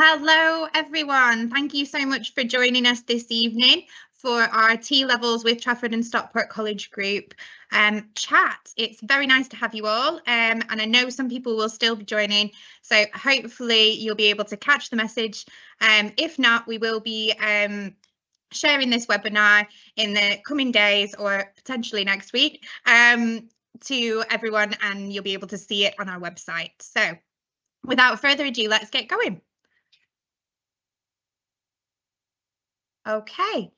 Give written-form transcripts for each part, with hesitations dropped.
Hello, everyone. Thank you so much for joining us this evening for our T-Levels with Trafford and Stockport College Group chat. It's very nice to have you all, and I know some people will still be joining, so hopefully you'll be able to catch the message. If not, we will be sharing this webinar in the coming days or potentially next week to everyone, and you'll be able to see it on our website. So without further ado, let's get going. Okay,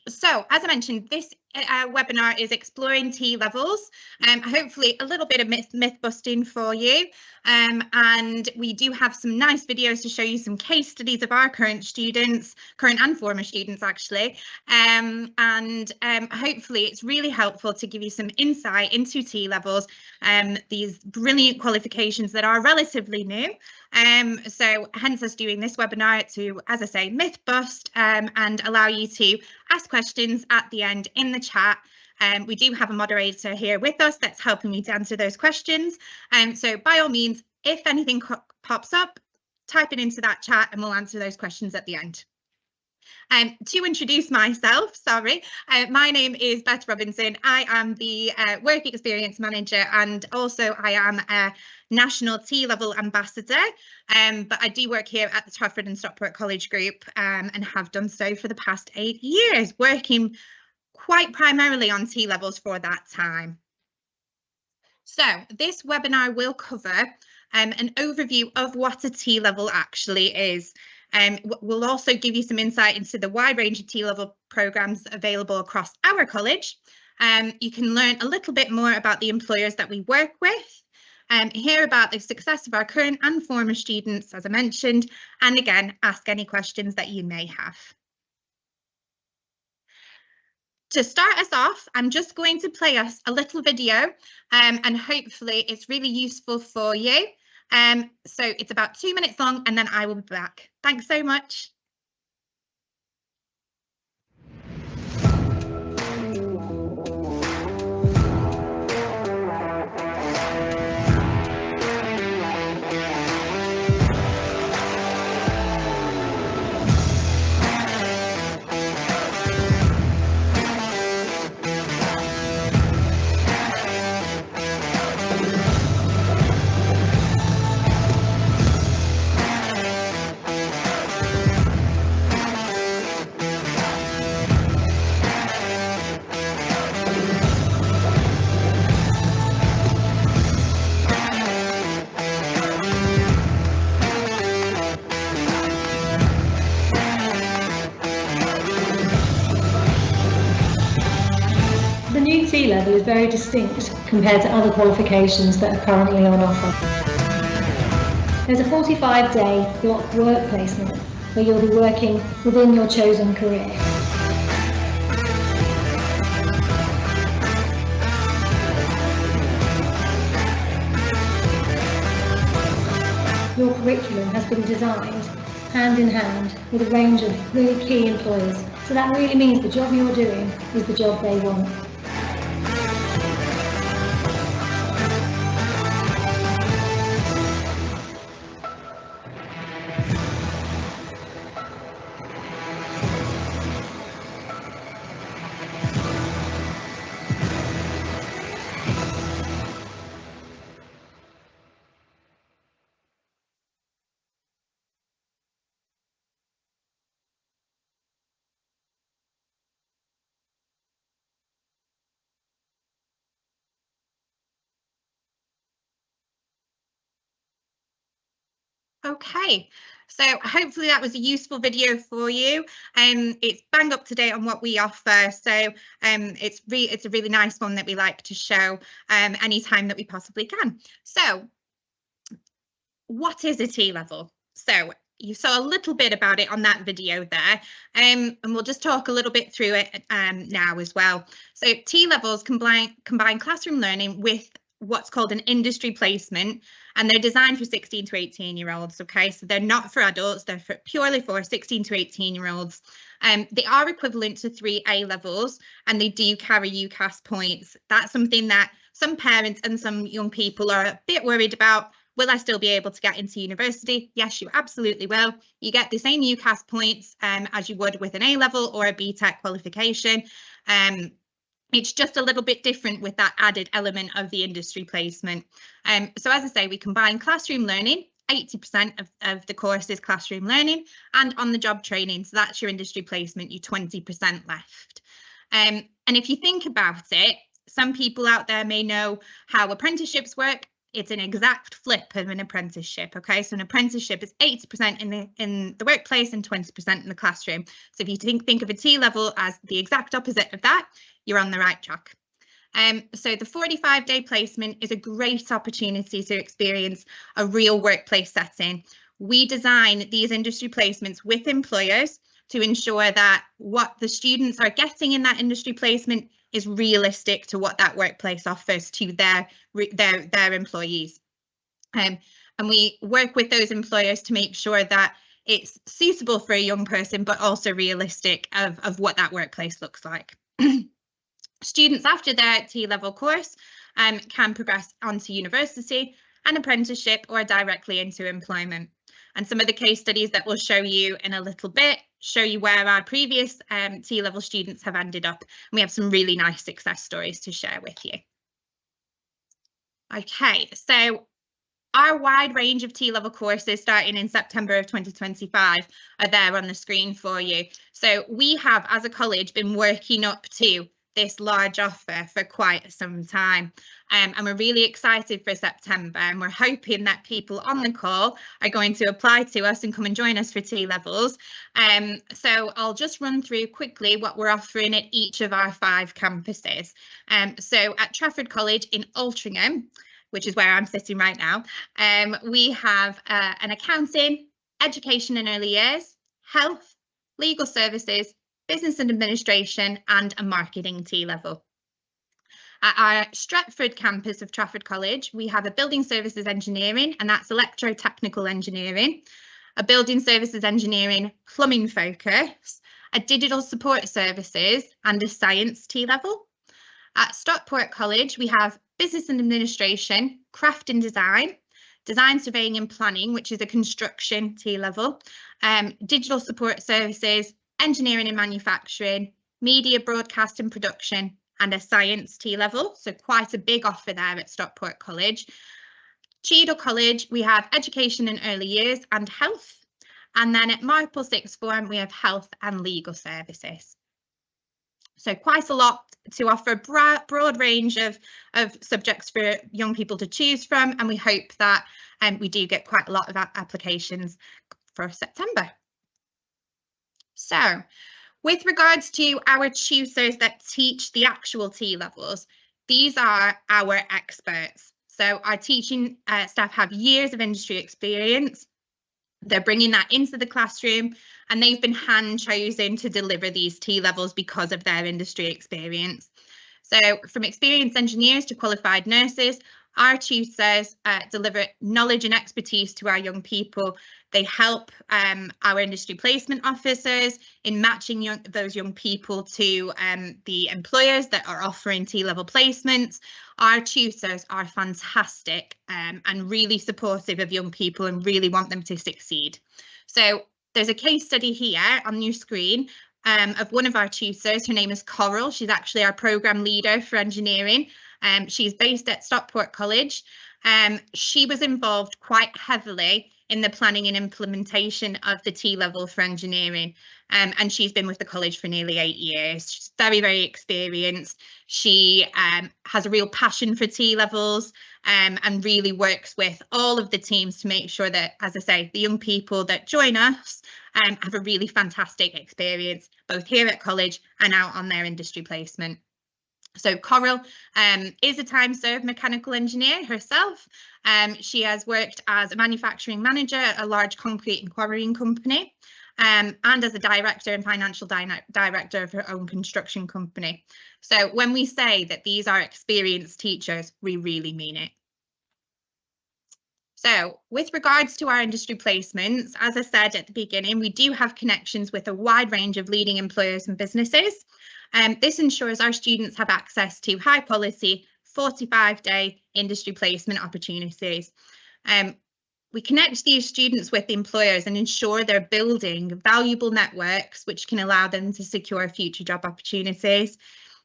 so as I mentioned, this webinar is exploring T-levels, hopefully a little bit of myth busting for you, and we do have some nice videos to show you some case studies of our current and former students actually, and hopefully it's really helpful to give you some insight into T-levels, these brilliant qualifications that are relatively new. So hence us doing this webinar to, as I say, myth bust and allow you to ask questions at the end in the chat. We do have a moderator here with us that's helping me to answer those questions. So by all means, if anything pops up, type it into that chat and we'll answer those questions at the end. To introduce myself, my name is Beth Robinson. I am the Work Experience Manager, and also I am a National T-Level Ambassador, but I do work here at the Trafford and Stockport College Group and have done so for the past 8 years, working quite primarily on T-levels for that time. So this webinar will cover an overview of what a T-level actually is. We'll also give you some insight into the wide range of T-level programmes available across our college. You can learn a little bit more about the employers that we work with, hear about the success of our current and former students, as I mentioned, and again, ask any questions that you may have. To start us off, I'm just going to play us a little video, and hopefully it's really useful for you. So it's about 2 minutes long, and then I will be back. Thanks so much. The new T-level is very distinct compared to other qualifications that are currently on offer. There's a 45-day block work placement where you'll be working within your chosen career. Your curriculum has been designed hand in hand with a range of really key employers, so that really means the job you're doing is the job they want. Okay, so hopefully that was a useful video for you. It's bang up to date on what we offer, so it's a really nice one that we like to show anytime that we possibly can. So what is a T-level? So you saw a little bit about it on that video there, and we'll just talk a little bit through it now as well. So T-levels combine classroom learning with what's called an industry placement, and they're designed for 16 to 18-year-olds. Okay, so they're not for adults, they're purely for 16 to 18-year-olds. They are equivalent to 3 A-levels, and they do carry UCAS points. That's something that some parents and some young people are a bit worried about. Will I still be able to get into university? Yes, you absolutely will. You get the same UCAS points as you would with an A-level or a BTEC qualification. It's just a little bit different with that added element of the industry placement. So as I say, we combine classroom learning, 80% of the course is classroom learning, and on-the-job training. So that's your industry placement, your 20% left. And if you think about it, some people out there may know how apprenticeships work. It's an exact flip of an apprenticeship. Okay, so an apprenticeship is 80% in the workplace and 20% in the classroom. So if you think of a T-level as the exact opposite of that, you're on the right track. So the 45-day placement is a great opportunity to experience a real workplace setting. We design these industry placements with employers to ensure that what the students are getting in that industry placement is realistic to what that workplace offers to their employees. And we work with those employers to make sure that it's suitable for a young person, but also realistic of what that workplace looks like. Students after their T-level course can progress onto university, an apprenticeship, or directly into employment. And some of the case studies that we'll show you in a little bit show you where our previous T-level students have ended up. And we have some really nice success stories to share with you. Okay, so our wide range of T-level courses starting in September of 2025 are there on the screen for you. So we have, as a college, been working up to this large offer for quite some time, and we're really excited for September, and we're hoping that people on the call are going to apply to us and come and join us for T-levels. So I'll just run through quickly what we're offering at each of our 5 campuses. So at Trafford College in Altrincham, which is where I'm sitting right now, we have an accounting, education and early years, health, legal services, business and administration, and a marketing T-level. At our Stretford campus of Trafford College, we have a building services engineering, and that's electrotechnical engineering, a building services engineering plumbing focus, a digital support services, and a science T-level. At Stockport College, we have business and administration, craft and design, design surveying and planning, which is a construction T-level, digital support services, engineering and manufacturing, media, broadcast and production, and a science T-level. So quite a big offer there at Stockport College. Cheadle College, we have education and early years and health. And then at Marple Sixth Form, we have health and legal services. So quite a lot to offer, a broad range of subjects for young people to choose from. And we hope that we do get quite a lot of applications for September. So with regards to our tutors that teach the actual T-levels, these are our experts. So our teaching staff have years of industry experience. They're bringing that into the classroom, and they've been hand chosen to deliver these T-levels because of their industry experience. So from experienced engineers to qualified nurses, our tutors deliver knowledge and expertise to our young people. They help our industry placement officers in matching those young people to the employers that are offering T-level placements. Our tutors are fantastic and really supportive of young people and really want them to succeed. So there's a case study here on your screen of one of our tutors. Her name is Coral. She's actually our programme leader for engineering. She's based at Stockport College. She was involved quite heavily in the planning and implementation of the T-level for engineering, and she's been with the college for nearly 8 years. She's very, very experienced. She has a real passion for T-levels and really works with all of the teams to make sure that, as I say, the young people that join us have a really fantastic experience, both here at college and out on their industry placement. So Coral is a time-served mechanical engineer herself. She has worked as a manufacturing manager at a large concrete and quarrying company, and as a director and financial director of her own construction company. So when we say that these are experienced teachers, we really mean it. So with regards to our industry placements, as I said at the beginning, we do have connections with a wide range of leading employers and businesses. This ensures our students have access to high quality 45-day industry placement opportunities. We connect these students with employers and ensure they're building valuable networks which can allow them to secure future job opportunities.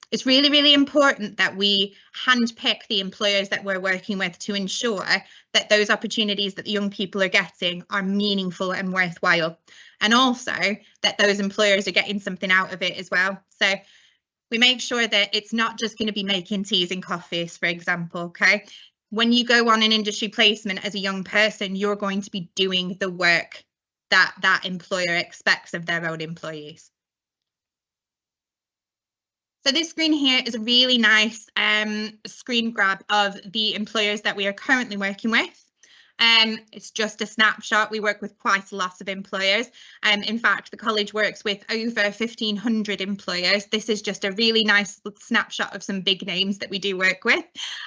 It's really, really important that we handpick the employers that we're working with to ensure that those opportunities that the young people are getting are meaningful and worthwhile, and also that those employers are getting something out of it as well. So we make sure that it's not just going to be making teas and coffees, for example, okay? When you go on an industry placement as a young person, you're going to be doing the work that that employer expects of their own employees. So this screen here is a really nice screen grab of the employers that we are currently working with. It's just a snapshot. We work with quite a lot of employers. In fact, the college works with over 1,500 employers. This is just a really nice snapshot of some big names that we do work with.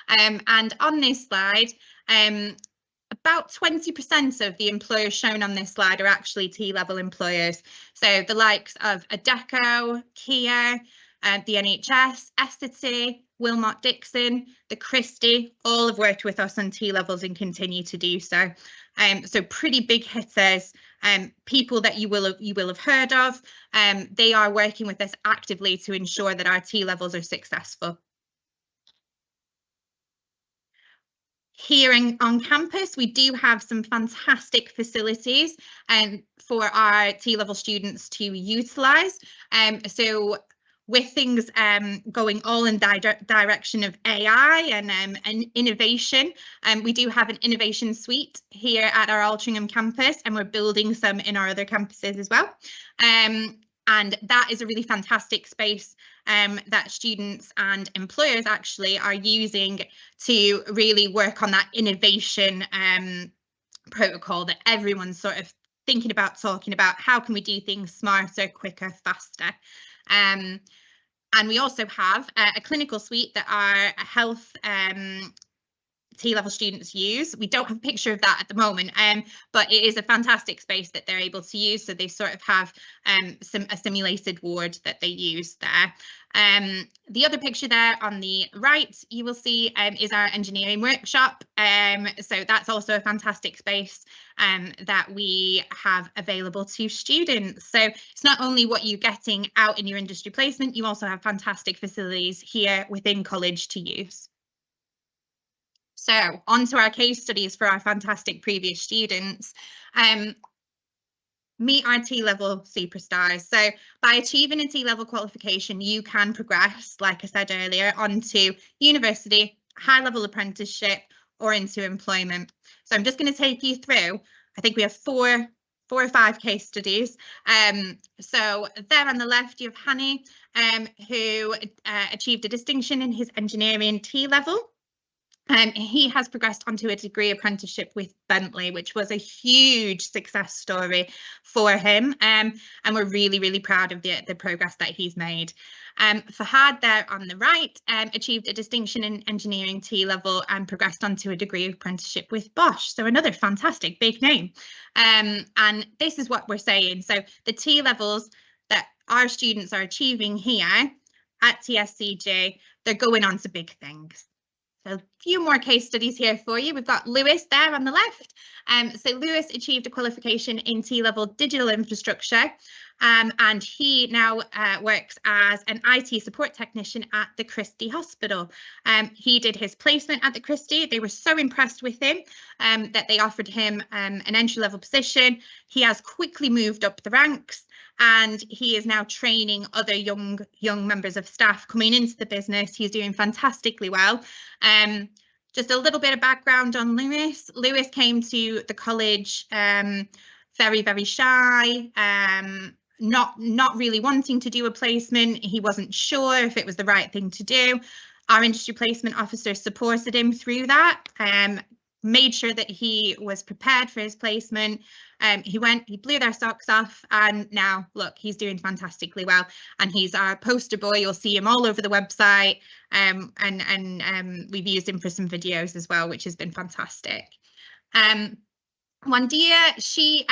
And on this slide, about 20% of the employers shown on this slide are actually T-level employers. So the likes of Adecco, Kia, the NHS, Essity, Wilmot Dixon, the Christie, all have worked with us on T-levels and continue to do so. So pretty big hitters, people that you will have heard of. They are working with us actively to ensure that our T-levels are successful. Here on campus, we do have some fantastic facilities for our T-level students to utilise. So with things going all in the direction of AI and innovation, we do have an innovation suite here at our Altrincham campus, and we're building some in our other campuses as well. And that is a really fantastic space that students and employers actually are using to really work on that innovation protocol that everyone's sort of thinking about, talking about. How can we do things smarter, quicker, faster? And we also have a clinical suite that our health T-level students use. We don't have a picture of that at the moment, but it is a fantastic space that they're able to use. So they sort of have a simulated ward that they use there. The other picture there on the right, you will see is our engineering workshop. So that's also a fantastic space that we have available to students. So it's not only what you're getting out in your industry placement, you also have fantastic facilities here within college to use. So on to our case studies for our fantastic previous students. Meet our T-level superstars. So by achieving a T-level qualification, you can progress, like I said earlier, onto university, high-level apprenticeship, or into employment. So I'm just going to take you through, I think we have four or five case studies. So there on the left, you have Hani, who achieved a distinction in his engineering T-level. He has progressed onto a degree apprenticeship with Bentley, which was a huge success story for him. And we're really, really proud of the progress that he's made. Fahad there on the right achieved a distinction in engineering T-level and progressed onto a degree apprenticeship with Bosch. So another fantastic big name. And this is what we're saying. So the T-levels that our students are achieving here at TSCG, they're going on to big things. So a few more case studies here for you. We've got Lewis there on the left. So Lewis achieved a qualification in T-level digital infrastructure, and he now works as an IT support technician at the Christie Hospital. He did his placement at the Christie. They were so impressed with him that they offered him an entry-level position. He has quickly moved up the ranks, and he is now training other young members of staff coming into the business. He's doing fantastically well. Just a little bit of background on Lewis. Lewis came to the college very, very shy, not really wanting to do a placement. He wasn't sure if it was the right thing to do. Our industry placement officer supported him through that, made sure that he was prepared for his placement. He blew their socks off, and now look, he's doing fantastically well, and he's our poster boy. You'll see him all over the website, and we've used him for some videos as well, which has been fantastic. Wandia, she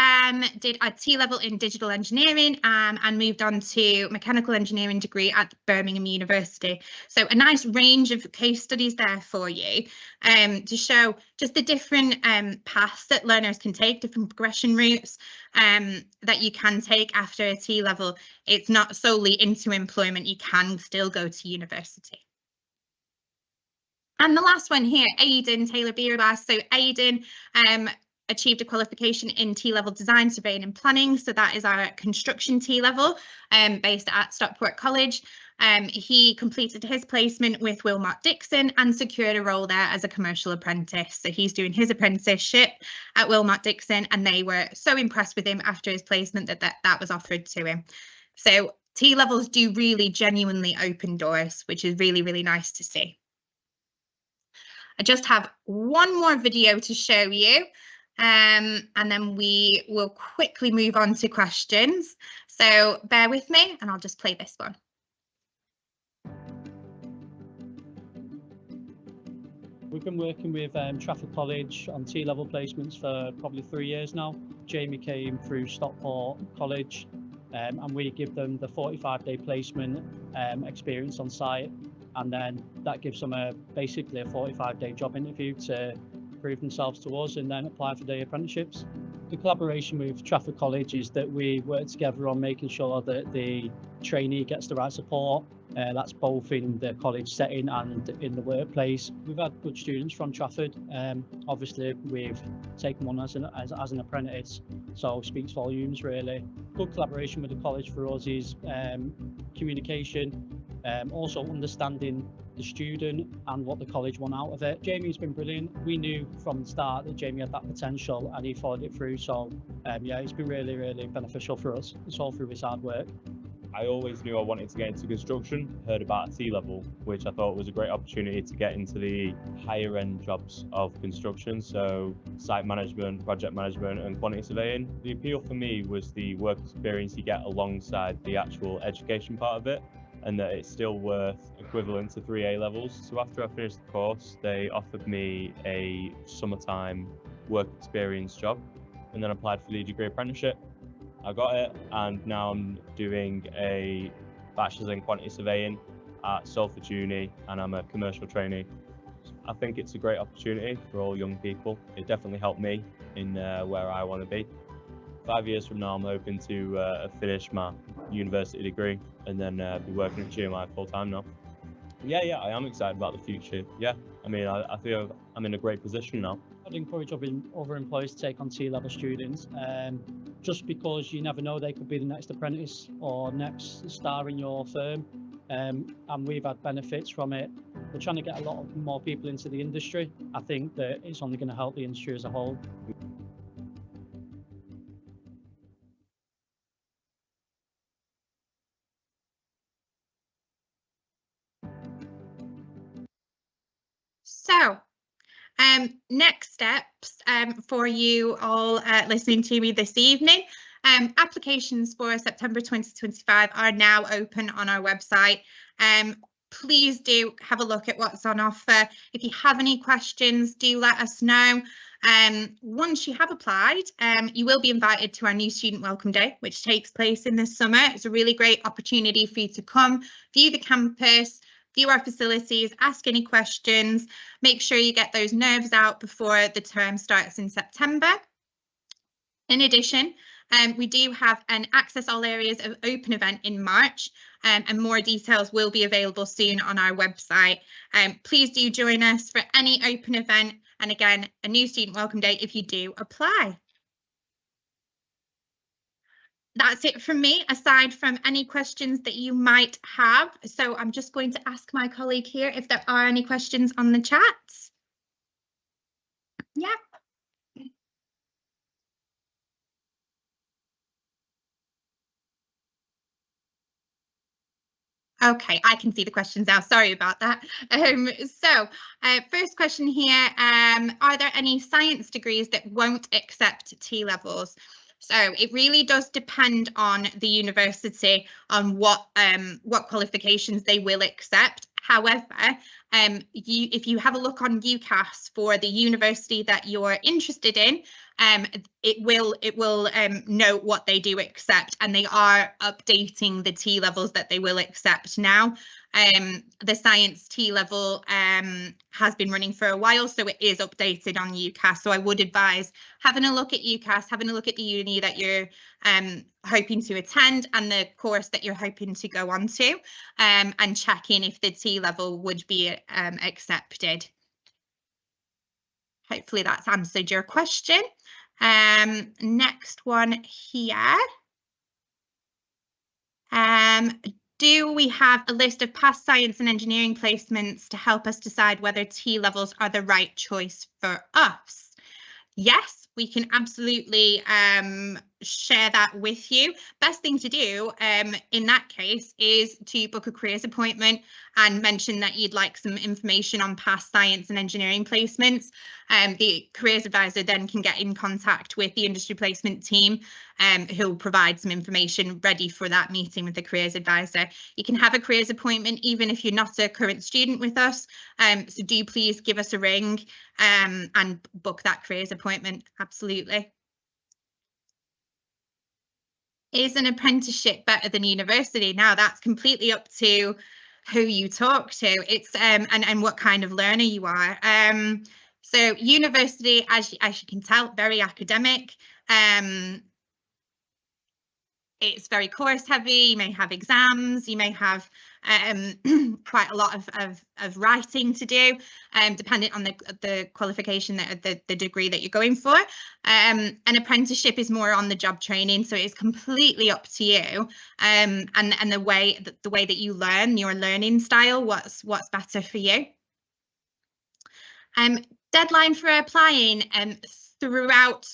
did a T-level in digital engineering and moved on to mechanical engineering degree at Birmingham University. So a nice range of case studies there for you to show just the different paths that learners can take, different progression routes that you can take after a T-level. It's not solely into employment, you can still go to university. And the last one here, Aidan Taylor-Bierbass. So Aidan achieved a qualification in T-level design, surveying and planning. So that is our construction T-level based at Stockport College. He completed his placement with Wilmot Dixon and secured a role there as a commercial apprentice. So he's doing his apprenticeship at Wilmot Dixon, and they were so impressed with him after his placement that was offered to him. So T-levels do really genuinely open doors, which is really, really nice to see. I just have one more video to show you. And then we will quickly move on to questions. So bear with me and I'll just play this one. We've been working with Trafford College on T-level placements for probably 3 years now. Jamie came through Stockport College and we give them the 45-day placement experience on site, and then that gives them basically a 45-day job interview to prove themselves to us and then apply for the apprenticeships. The collaboration with Trafford College is that we work together on making sure that the trainee gets the right support. That's both in the college setting and in the workplace. We've had good students from Trafford. Obviously, we've taken one as an apprentice, so speaks volumes really. Good collaboration with the college for us is communication, also understanding the student and what the college want out of it. Jamie's been brilliant. We knew from the start that Jamie had that potential and he followed it through. So yeah, it's been really, really beneficial for us. It's all through his hard work. I always knew I wanted to get into construction, heard about a T-level, which I thought was a great opportunity to get into the higher end jobs of construction. So site management, project management and quantity surveying. The appeal for me was the work experience you get alongside the actual education part of it, and that it's still worth equivalent to 3 A-levels. So after I finished the course, they offered me a summertime work experience job and then applied for the degree apprenticeship. I got it, and now I'm doing a bachelor's in quantity surveying at Salford Uni, and I'm a commercial trainee. I think it's a great opportunity for all young people. It definitely helped me in where I want to be. 5 years from now, I'm hoping to finish my university degree and then be working at GMI full time now. Yeah, I am excited about the future. Yeah, I mean, I feel I'm in a great position now. I'd encourage other employers to take on T-level students, just because you never know, they could be the next apprentice or next star in your firm, and we've had benefits from it. We're trying to get a lot more people into the industry. I think that it's only going to help the industry as a whole. So, next steps for you all listening to me this evening. Applications for September 2025 are now open on our website. Please do have a look at what's on offer. If you have any questions, do let us know. Once you have applied, you will be invited to our new Student Welcome Day, which takes place in the summer. It's a really great opportunity for you to come, view the campus, view our facilities, ask any questions, make sure you get those nerves out before the term starts in September. In addition, we do have an Access All Areas of Open event in March, and more details will be available soon on our website. Please do join us for any open event, and again, a new Student Welcome Day if you do apply. That's it from me, aside from any questions that you might have. So I'm just going to ask my colleague here if there are any questions on the chat. Yeah. Okay, I can see the questions now. Sorry about that. First question here, are there any science degrees that won't accept T-levels? So it really does depend on the university on what qualifications they will accept. However, if you have a look on UCAS for the university that you're interested in, it will note what they do accept, and they are updating the T levels that they will accept now. The science T level has been running for a while, so it is updated on UCAS. So I would advise having a look at UCAS, having a look at the uni that you're hoping to attend and the course that you're hoping to go on to, and checking if the T level would be accepted. Hopefully that's answered your question. Next one here. Do we have a list of past science and engineering placements to help us decide whether T levels are the right choice for us? Yes, we can absolutely share that with you. Best thing to do in that case is to book a careers appointment and mention that you'd like some information on past science and engineering placements. The careers advisor then can get in contact with the industry placement team who'll provide some information ready for that meeting with the careers advisor. You can have a careers appointment even if you're not a current student with us. So do please give us a ring and book that careers appointment. Absolutely. Is an apprenticeship better than university? Now that's completely up to who you talk to. It's and what kind of learner you are. So university, as you can tell, very academic. It's very course heavy. You may have exams, you may have quite a lot of writing to do, depending on the qualification, the degree that you're going for. An apprenticeship is more on the job training, so it's completely up to you, and the way that you learn, your learning style, what's better for you. Deadline for applying throughout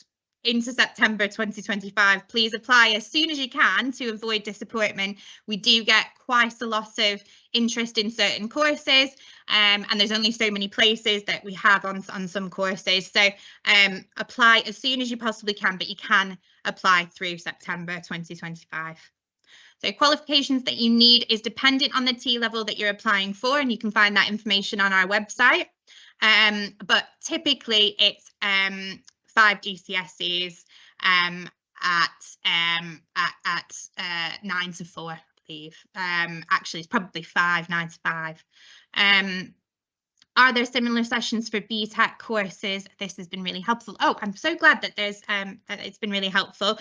into September 2025. Please apply as soon as you can to avoid disappointment. We do get quite a lot of interest in certain courses, and there's only so many places that we have on some courses. So apply as soon as you possibly can, but you can apply through September 2025. So qualifications that you need is dependent on the T level that you're applying for, and you can find that information on our website. But typically it's 5 GCSEs at 9 to 4, I believe. Actually, it's probably 5, 9 to 5. Are there similar sessions for BTEC courses? This has been really helpful. Oh, I'm so glad that there's that it's been really helpful.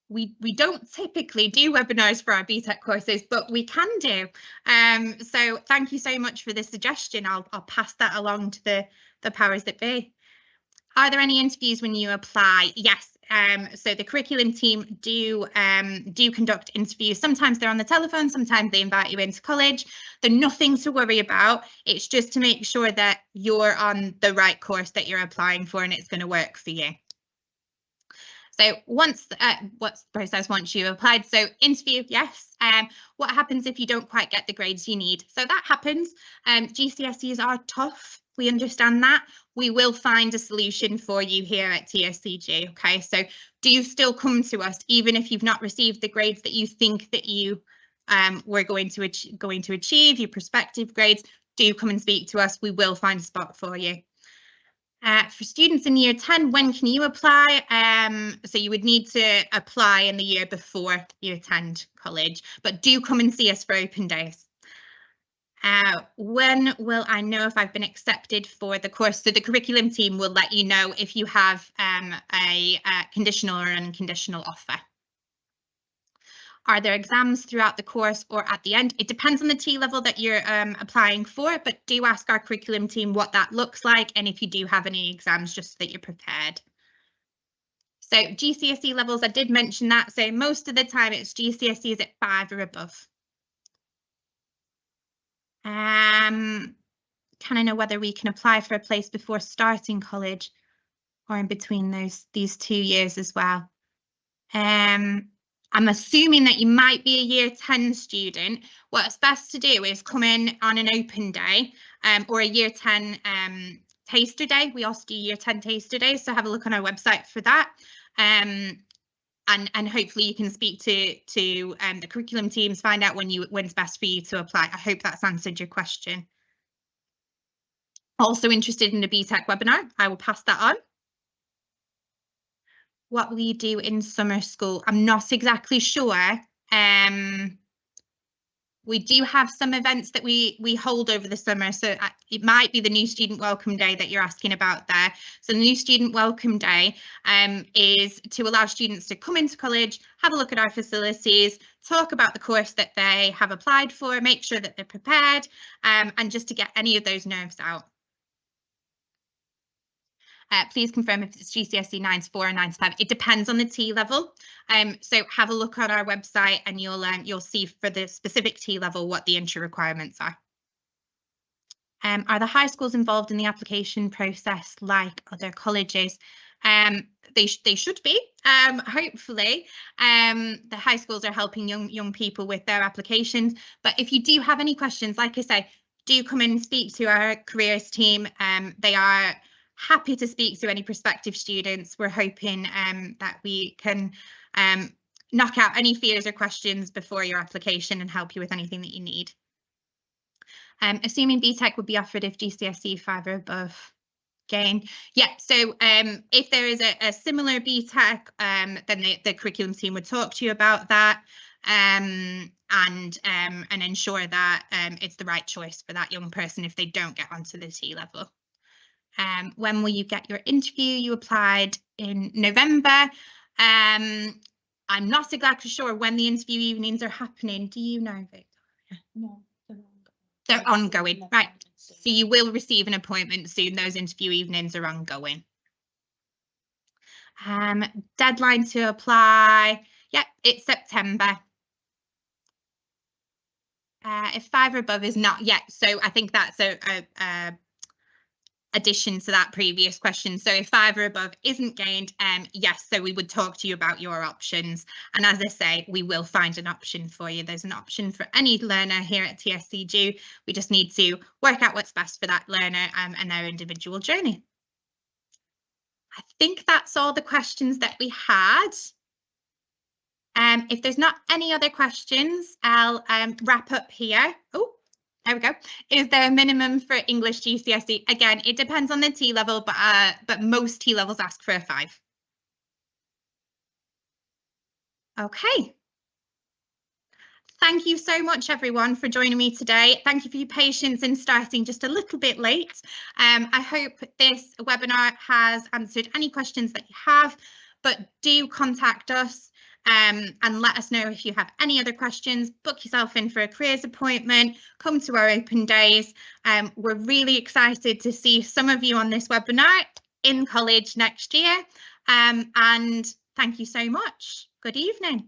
We don't typically do webinars for our BTEC courses, but we can do. So thank you so much for the suggestion. I'll pass that along to the powers that be. Are there any interviews when you apply? Yes. So the curriculum team do conduct interviews. Sometimes they're on the telephone, sometimes they invite you into college. They're nothing to worry about. It's just to make sure that you're on the right course that you're applying for and it's going to work for you. So what's the process once you've applied? So interview, yes. What happens if you don't quite get the grades you need? So that happens. GCSEs are tough. We understand that. We will find a solution for you here at TSCG. Okay, so do still come to us, even if you've not received the grades that you think that you were going to achieve, your prospective grades. Do come and speak to us. We will find a spot for you. For students in year 10, when can you apply? So you would need to apply in the year before you attend college, but do come and see us for open days. When will I know if I've been accepted for the course? So the curriculum team will let you know if you have a conditional or unconditional offer. Are there exams throughout the course or at the end? It depends on the T level that you're applying for, but do ask our curriculum team what that looks like and if you do have any exams, just so that you're prepared. So GCSE levels, I did mention that. So most of the time it's GCSEs at 5 or above. Can I know whether we can apply for a place before starting college or in between these 2 years as well? I'm assuming that you might be a year 10 student. What's best to do is come in on an open day or a year 10 taster day. We also do year 10 taster days, so have a look on our website for that. and hopefully you can speak to the curriculum teams, find out when's best for you to apply. I hope that's answered your question. Also interested in a BTEC webinar, I will pass that on. What will you do in summer school? I'm not exactly sure. We do have some events that we hold over the summer, so it might be the New Student Welcome Day that you're asking about there. So the New Student Welcome Day is to allow students to come into college, have a look at our facilities, talk about the course that they have applied for, make sure that they're prepared, and just to get any of those nerves out. Please confirm if it's GCSE 9 to 4 or 9 to 5. It depends on the T level. So have a look on our website and you'll see for the specific T level what the entry requirements are. Are the high schools involved in the application process like other colleges? They should be. Hopefully, the high schools are helping young people with their applications. But if you do have any questions, like I say, do come in and speak to our careers team. They are happy to speak to any prospective students. We're hoping that we can knock out any fears or questions before your application and help you with anything that you need. Assuming BTEC would be offered if GCSE 5 or above gain. Yeah, so if there is a similar BTEC, then the curriculum team would talk to you about that and ensure that it's the right choice for that young person if they don't get onto the T level. When will you get your interview? You applied in November. I'm not exactly sure when the interview evenings are happening. Do you know, Victoria? No, they're ongoing, right? So you will receive an appointment soon. Those interview evenings are ongoing. Deadline to apply. Yep, it's September. If 5 or above is not yet, so I think that's a addition to that previous question. So if 5 or above isn't gained, yes, so we would talk to you about your options. And as I say, we will find an option for you. There's an option for any learner here at TSCG. We just need to work out what's best for that learner and their individual journey. I think that's all the questions that we had. If there's not any other questions, I'll wrap up here. Oh, there we go. Is there a minimum for English GCSE? Again, it depends on the T level, but most T levels ask for a 5. Okay. Thank you so much, everyone, for joining me today. Thank you for your patience in starting just a little bit late. I hope this webinar has answered any questions that you have, but do contact us. And let us know if you have any other questions. Book yourself in for a careers appointment, come to our open days. We're really excited to see some of you on this webinar in college next year. And thank you so much. Good evening.